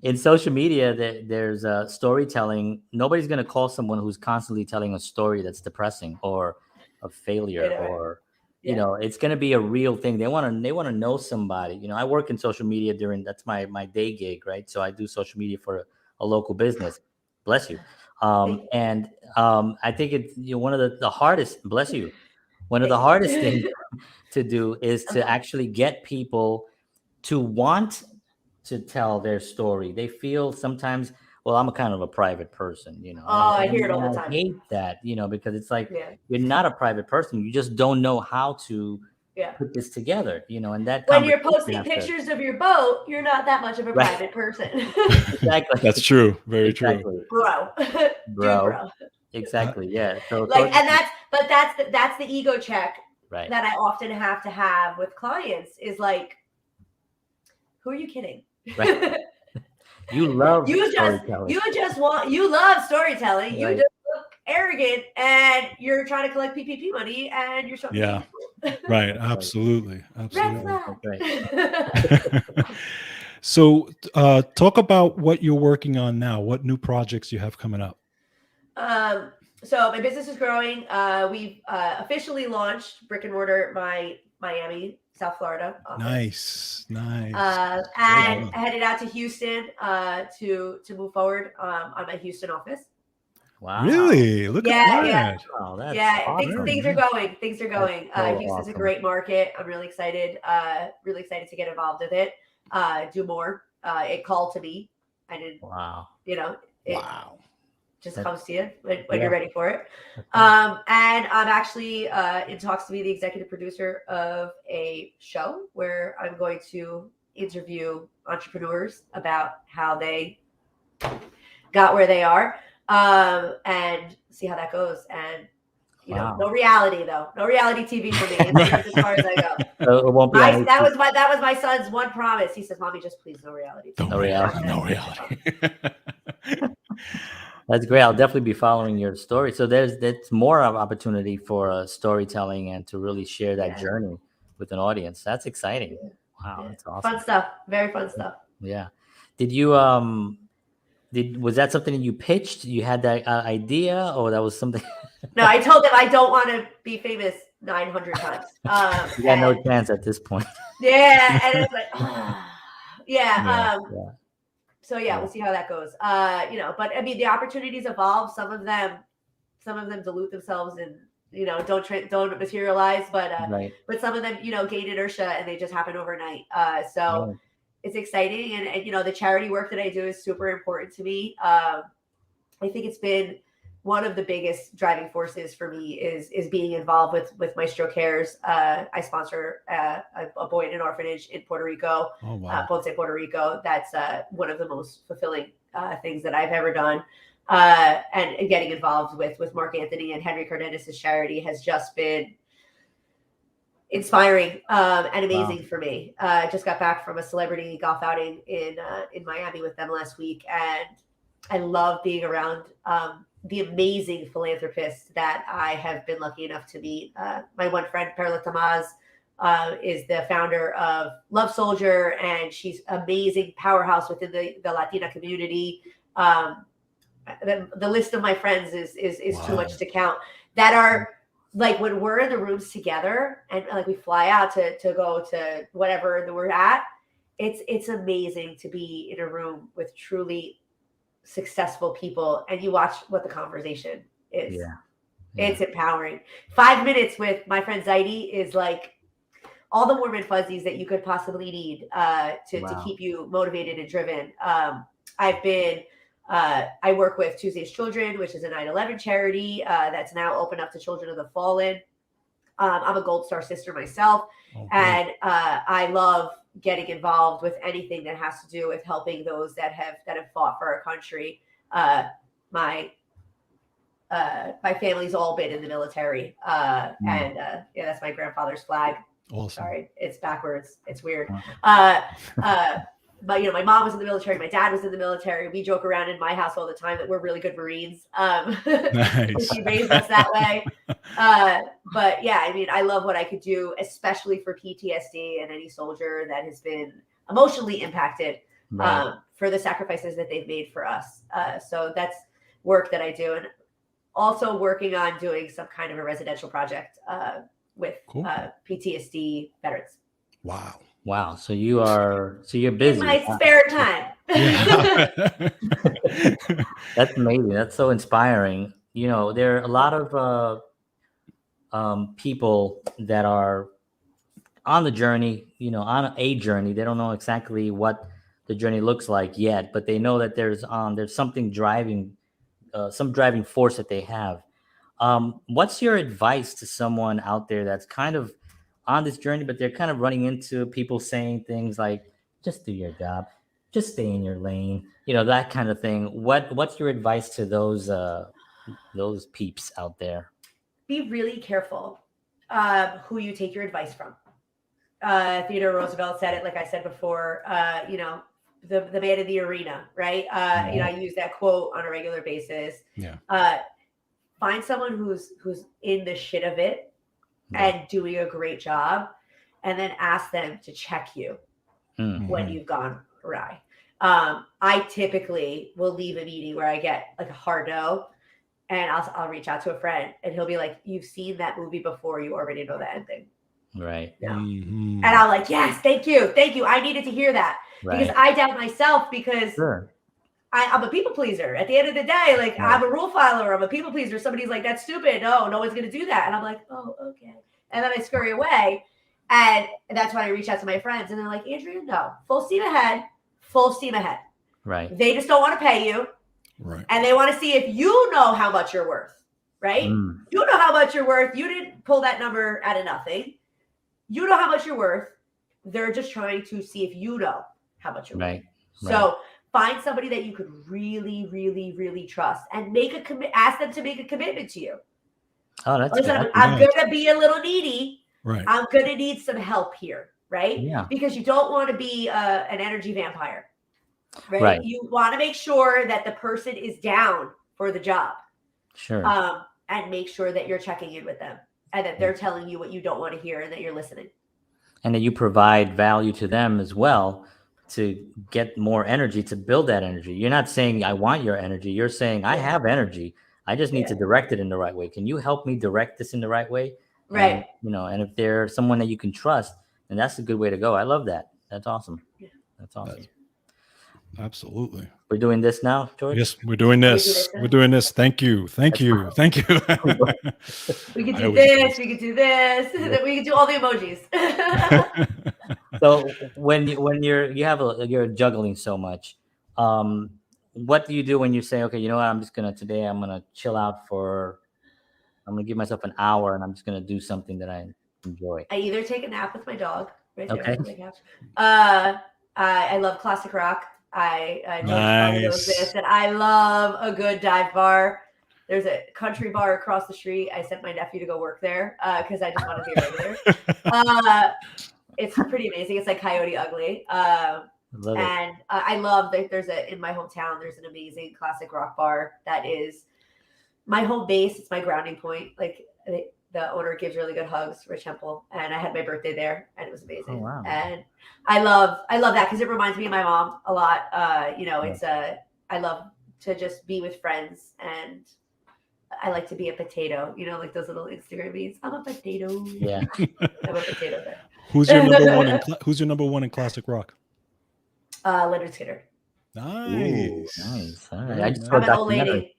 In social media, there's storytelling. Nobody's going to call someone who's constantly telling a story that's depressing or a failure or, it's going to be a real thing. They want to know somebody. I work in social media that's my day gig, right? So I do social media for a local business. Bless you. And I think it's one of the hardest. Bless you. One of the hardest things to do is to actually get people to want to tell their story. They feel sometimes, well, I'm a kind of a private person, Oh, I hear it all the time. I hate that, because it's like Yeah. you're not a private person. You just don't know how to Yeah. put this together, and that when you're posting pictures of your boat, you're not that much of a private person. Exactly. That's true. Very Exactly. true. Bro. Dude, bro. Exactly. Yeah. So like, and that's the ego check right. that I often have to have with clients is like, who are you kidding? Right. You love storytelling. You love storytelling. Right. You just look arrogant and you're trying to collect PPP money and you're showing right. Absolutely. Right. So talk about what you're working on now. What new projects you have coming up? So my business is growing. We've officially launched brick and mortar my Miami, South Florida office. Nice. And headed out to Houston to move forward on my Houston office. Wow. Really? Look at that. Yeah. Wow, that's awesome. Things are going. Things are going. So Houston's a great market. I'm really excited. Really excited to get involved with it. Do more. It called to me. I didn't. Wow. Wow. Just comes to you when you're ready for it. And I'm actually in talks to be the executive producer of a show where I'm going to interview entrepreneurs about how they got where they are and see how that goes. And no reality though. No reality TV for me. That's as far as I go. So it won't be that was my son's one promise. He says, "Mommy, just please no reality TV." No reality. That's great. I'll definitely be following your story. So that's more of opportunity for storytelling and to really share that journey with an audience. That's exciting. Wow, that's awesome. Fun stuff. Very fun stuff. Yeah. Did you was that something that you pitched? You had that idea, or that was something? No, I told them I don't want to be famous 900 times. You got no chance at this point. Yeah, and it's like, So we'll see how that goes. But I mean, the opportunities evolve. Some of them dilute themselves and don't materialize. But but some of them gain inertia and they just happen overnight. It's exciting, and the charity work that I do is super important to me. I think it's been one of the biggest driving forces for me is being involved with Maestro Cares. I sponsor a boy in an orphanage in Puerto Rico, Ponce, Puerto Rico. That's one of the most fulfilling things that I've ever done. And getting involved with Mark Anthony and Henry Cardenas' charity has just been inspiring and amazing for me. I just got back from a celebrity golf outing in Miami with them last week, and I love being around the amazing philanthropists that I have been lucky enough to meet. My one friend, Perla Tamaz, is the founder of Love Soldier, and she's amazing powerhouse within the Latina community. The list of my friends is too much to count, that are like, when we're in the rooms together and like we fly out to go to whatever that we're at, it's amazing to be in a room with truly successful people and you watch what the conversation is. It's empowering. 5 minutes with my friend Zaidi is like all the warm and fuzzies that you could possibly need to keep you motivated and driven. I work with Tuesday's Children, which is a 9/11 charity that's now open up to children of the fallen. I'm a Gold Star sister myself, and I love getting involved with anything that has to do with helping those that have fought for our country. My family's all been in the military, and that's my grandfather's flag. Awesome. Sorry, it's backwards. It's weird. But my mom was in the military. My dad was in the military. We joke around in my house all the time that we're really good Marines. Nice. She raised us that way. But yeah, I mean, I love what I could do, especially for PTSD and any soldier that has been emotionally impacted for the sacrifices that they've made for us. So that's work that I do, and also working on doing some kind of a residential project with PTSD veterans. Wow. Wow. So you're busy. In my spare time. Yeah. That's amazing. That's so inspiring. You know, there are a lot of people that are on the journey, you know, on a journey. They don't know exactly what the journey looks like yet, but they know that there's something driving, some driving force that they have. What's your advice to someone out there that's kind of on this journey, but they're kind of running into people saying things like, just do your job, just stay in your lane, you know, that kind of thing. What's your advice to those peeps out there? Be really careful who you take your advice from. Theodore Roosevelt said it, like I said before, you know, the man in the arena, right? You know, I use that quote on a regular basis. Yeah. Find someone who's in the shit of it and doing a great job, and then ask them to check you when you've gone awry. I typically will leave a meeting where I get like a hard no, and I'll reach out to a friend, and he'll be like, "You've seen that movie before. You already know the ending." Right. Yeah. And I'm like, yes, thank you. I needed to hear that because I doubt myself because I'm a people pleaser. At the end of the day, like I'm a rule follower. I'm a people pleaser. Somebody's like, that's stupid. No one's going to do that. And I'm like, oh, okay. And then I scurry away. And that's when I reach out to my friends. And they're like, Andrea, no, full steam ahead. Right. They just don't want to pay you. Right. And they want to see if you know how much you're worth. Right. You know how much you're worth. You didn't pull that number out of nothing. You know how much you're worth. They're just trying to see if you know how much you're worth. So find somebody that you could really, really, really trust and ask them to make a commitment to you. Oh, that's Listen, I'm going to be a little needy. Right. I'm going to need some help here. Right. Yeah. Because you don't want to be an energy vampire. Right. You want to make sure that the person is down for the job. Sure. And make sure that you're checking in with them. And that they're telling you what you don't want to hear and that you're listening. And that you provide value to them as well to get more energy, to build that energy. You're not saying, I want your energy. You're saying, I have energy. I just need to direct it in the right way. Can you help me direct this in the right way? Right. And, you know, and if there's someone that you can trust, then that's a good way to go. I love that. That's awesome. That's awesome. Absolutely. We're doing this now, George? Yes, we're doing this. We're doing this. Thank you. Thank you. Thank you. We could do this. We could do this. We could do all the emojis. So when you're juggling so much, what do you do when you say, okay, you know what, I'm gonna chill out I'm gonna give myself an hour and I'm just gonna do something that I enjoy? I either take a nap with my dog right there. Okay. I love classic rock. I Nice. and I love a good dive bar. There's a country bar across the street. I sent my nephew to go work there because I just want to be regular. It's pretty amazing. It's like Coyote Ugly. I love that in my hometown, there's an amazing classic rock bar that is my home base. It's my grounding point. Like the owner gives really good hugs, Rich Hempel, and I had my birthday there, and it was amazing. Oh, wow. And I love that because it reminds me of my mom a lot. I love to just be with friends, and I like to be a potato. You know, like those little Instagram memes. I'm a potato. Yeah, I'm a potato there. Who's your number one in classic rock? Leonard Skinner. Nice. Nice. All right. I'm an old lady.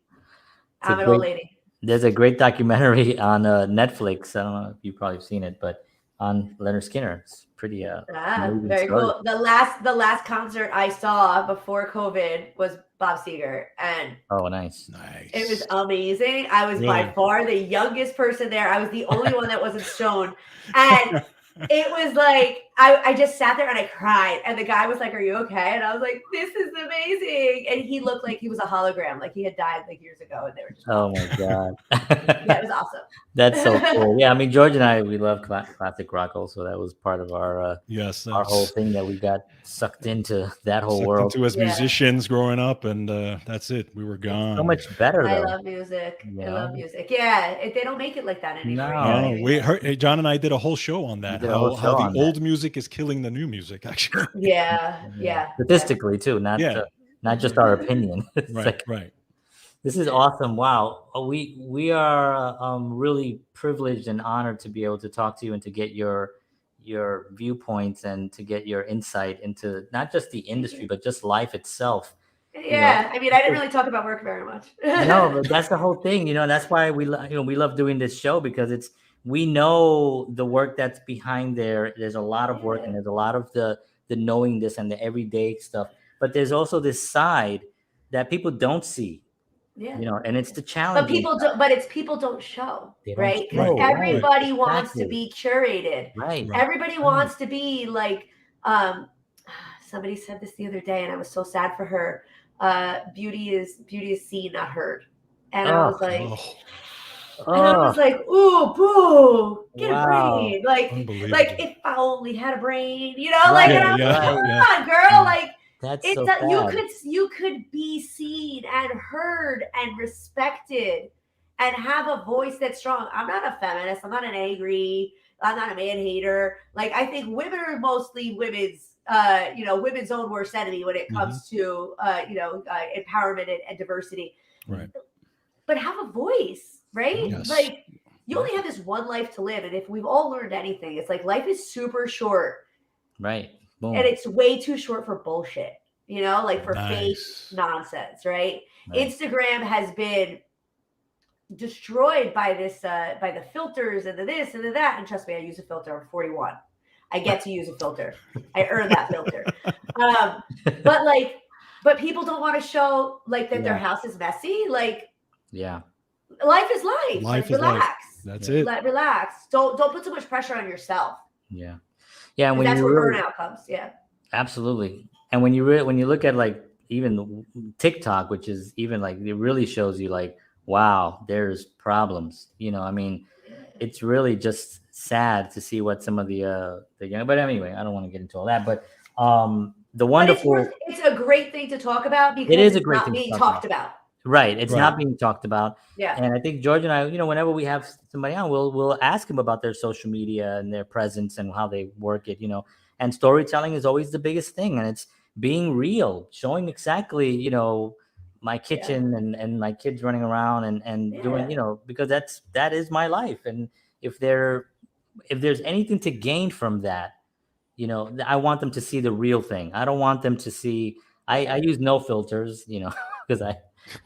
Old lady. There's a great documentary on Netflix. I don't know if you've probably seen it, but on Leonard Skinner. It's pretty very cool. The last concert I saw before COVID was Bob Seger, and nice. It was amazing. I was by far the youngest person there. I was the only one that wasn't stoned, and it was like I just sat there and I cried, and the guy was like, "Are you okay?" And I was like, "This is amazing." And he looked like he was a hologram, like he had died like years ago, and they were just oh my god. Yeah, it was awesome. That's so cool. Yeah, I mean, George and I, we love classic rock. Also, that was part of our our whole thing that we got sucked into that whole world as musicians growing up, and that's it. We were gone. So much better. I love music. Yeah. I love music. Yeah, they don't make it like that anymore. No, John and I did a whole show on that. How the old music is killing the new music, actually. Yeah. Statistically too, not just our opinion. Right. This is awesome. Wow. We are really privileged and honored to be able to talk to you and to get your your viewpoints and to get your insight into not just the industry but just life itself. Yeah, I mean, I didn't really talk about work very much. No, but that's the whole thing, and that's why we love doing this show, because we know the work that's behind there. There's a lot of work, and there's a lot of the knowing this and the everyday stuff, but there's also this side that people don't see. And it's the challenge. But people don't show, right? Because show, everybody wants to be curated. Right. Everybody wants to be like, somebody said this the other day, and I was so sad for her. Beauty is seen, not heard. And I was like, ooh, boo, get a brain. Like if I only had a brain, like, and I'm like, come on, girl, like. That's so bad. You could be seen and heard and respected and have a voice that's strong. I'm not a feminist. I'm not an angry. I'm not a man hater. Like, I think women are mostly women's own worst enemy when it comes to empowerment and diversity. Right. But have a voice, right? Yes. Like, you only have this one life to live, and if we've all learned anything, it's like life is super short. Right. Boom. And it's way too short for bullshit, like for fake nonsense, right? Instagram has been destroyed by this, by the filters and the this and the that. And trust me, I use a filter. I'm 41. I get to use a filter. I earned that filter. But people don't want to show like that their house is messy. Like, life is life. Life is relax. Life. That's it. Relax. Don't put so much pressure on yourself. Yeah. Yeah, and that's where burnout comes. Yeah, absolutely. And when you look at like even TikTok, which is even like it really shows you like, wow, there's problems. I mean, it's really just sad to see what some of the young. But anyway, I don't want to get into all that. But the wonderful. It's a great thing to talk about because it is a great not thing being talked about. Right. It's not being talked about. Yeah. And I think George and I, whenever we have somebody on, we'll ask them about their social media and their presence and how they work it, and storytelling is always the biggest thing. And it's being real, showing exactly, my kitchen and my kids running around and doing, because that is my life. And if there's anything to gain from that, I want them to see the real thing. I don't want them to see, I use no filters, because I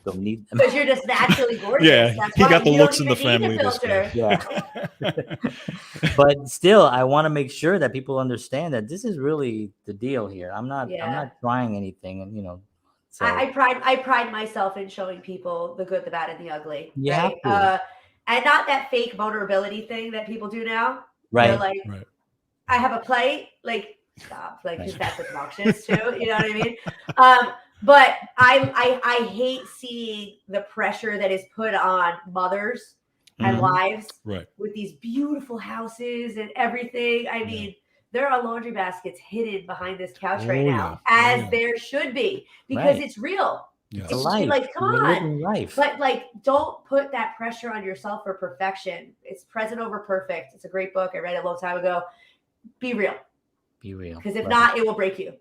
don't need them. Because you're just naturally gorgeous. Yeah, he got the looks in the family. Yeah. But still, I want to make sure that people understand that this is really the deal here. I'm not trying anything, and So I pride myself in showing people the good, the bad, and the ugly. Yeah. Right? And not that fake vulnerability thing that people do now. Right. They're like, I have a plate. Like, stop. Like, because that's obnoxious too. You know what I mean? But I hate seeing the pressure that is put on mothers and wives with these beautiful houses and everything. I mean, there are laundry baskets hidden behind this couch right now, as there should be, because it's real. Yes. It's life. like, come on. Life. But like, don't put that pressure on yourself for perfection. It's present over perfect. It's a great book. I read it a long time ago. Be real. Be real. Because if not, it will break you.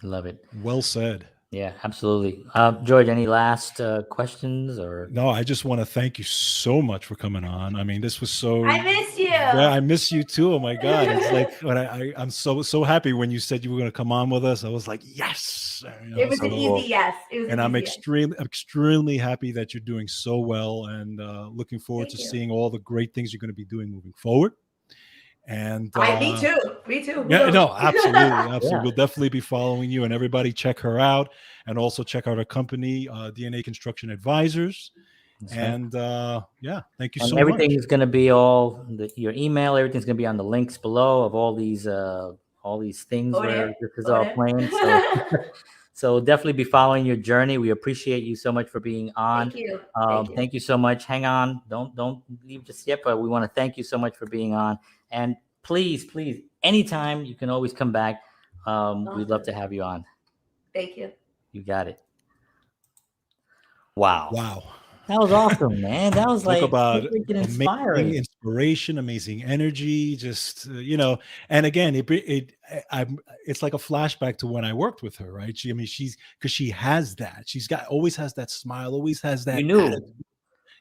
Love it. Well said. Yeah, absolutely. George, any last questions or? No, I just want to thank you so much for coming on. I mean, this was so. I miss you. Yeah, I miss you too. Oh my God, it's like when I'm so happy when you said you were going to come on with us. I was like, yes. It was an easy yes. And I'm extremely happy that you're doing so well, and looking forward to seeing all the great things you're going to be doing moving forward. And me too. Yeah, no, absolutely. We'll definitely be following you, and everybody check her out, and also check out our company, DNA Construction Advisors. That's and thank you so much. Everything is going to be your email. Everything's going to be on the links below of all these things where this is all playing. So definitely be following your journey. We appreciate you so much for being on. Thank you. Thank you so much. Hang on. Don't leave just yet, but we want to thank you so much for being on. And please, anytime you can always come back. We'd love to have you on. Thank you. You got it. Wow. That was awesome, man. That was like about inspiring. Amazing inspiration, amazing energy. Just and again, it's like a flashback to when I worked with her, right? Because she has that. Always has that smile. Always has that. You knew. Attitude.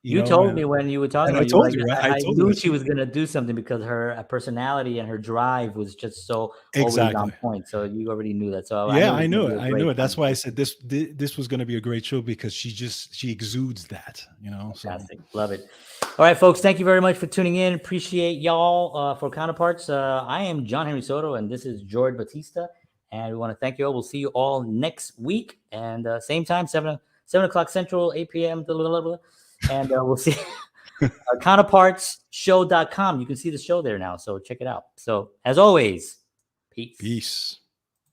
You told me when you were talking and about I you, told like, you, right? I told you knew that she was gonna do something because her personality and her drive was just so always exactly. on point. So you already knew that. So Yeah, I I knew knew it. it. Was gonna be I a knew great it. That's why I conversation. said this was going to be a great show because she exudes that, you know. Fantastic. Love it. All right, folks. Thank you very much for tuning in. Appreciate y'all for Counterparts. I am John Henry Soto, and this is George Batista. And we want to thank you all. We'll see you all next week, and same time, 7 o'clock Central, 8 p.m. Blah, blah, blah, blah. And we'll see counterpartsshow.com. You can see the show there now, so check it out. So as always, peace. Peace.